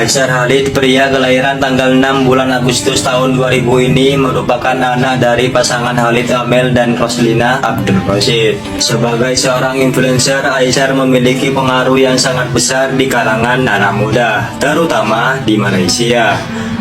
Aisyah Khalid, pria kelahiran tanggal 6 bulan Agustus tahun 2000 ini merupakan anak dari pasangan Khalid Amel dan Roslina Abdul Rashid. Sebagai seorang influencer, Aisyah memiliki pengaruh yang sangat besar di kalangan anak muda, terutama di Malaysia.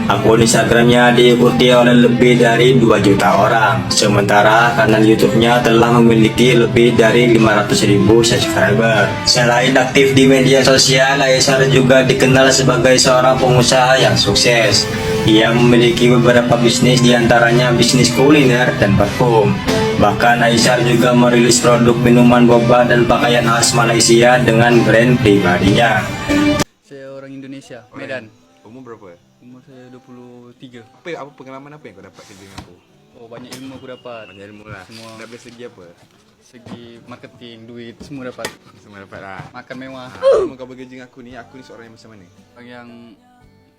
Akun Instagramnya diikuti oleh lebih dari 2 juta orang, sementara kanal YouTube-nya telah memiliki lebih dari 500.000 subscriber. Selain aktif di media sosial, Aisyah juga dikenal sebagai seorang pengusaha yang sukses. Ia memiliki beberapa bisnis, diantaranya bisnis kuliner dan parfum. Bahkan Aisyah juga merilis produk minuman boba dan pakaian khas Malaysia dengan brand pribadinya. Saya orang Indonesia, Medan. Umur berapa? Umur saya 23. Apa pengalaman apa yang kau dapat kerja dengan aku? Oh, banyak ilmu aku dapat. Banyak ilmu lah. Semua. Dari segi apa? Segi marketing, duit, semua dapat. Semua dapat lah. Makan mewah. Kalau kau bekerja dengan aku ni seorang yang macam mana? Orang yang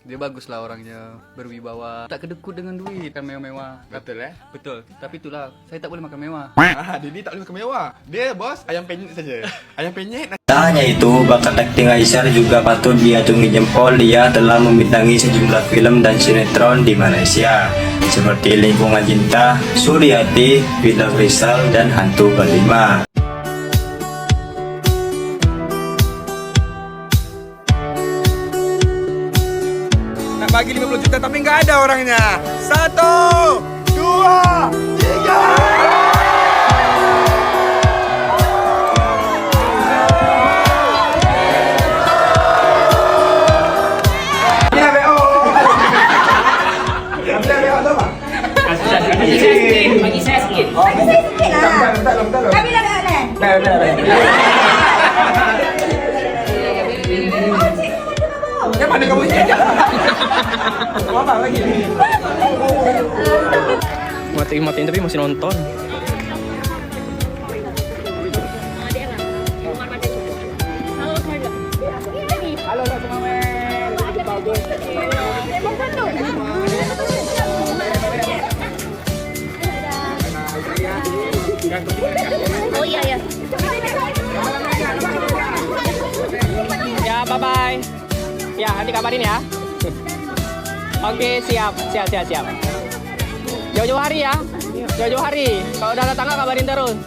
dia bagus lah orangnya, berwibawa, tak kedekut dengan duit, kan mewah-mewah. Betul Betul. Tapi itulah, saya tak boleh makan mewah. Dia ni tak boleh makan mewah. Dia bos ayam penyet saja. Ayam penyet. Tak hanya itu, bakat akting Aisyah juga patut diacungi jempol. Ia telah membintangi sejumlah film dan sinetron di Malaysia, seperti Lingkungan Cinta, Suryati, Villa Kristal, dan Hantu Berlima. Nak bagi 50 juta tapi nggak ada orangnya. 1, 2, 3. Bagi saya sikit lah. Kami dah dah. Yang mana kamu ini? Apa lagi? Matiin tapi masih nonton. Halo semua. Bagus. Oh iya ya. Ya, bye-bye. Ya, nanti kabarin ya. Oke, siap. Jauh-jauh hari ya. Jauh-jauh hari. Kalau udah ada tanggal kabarin terus.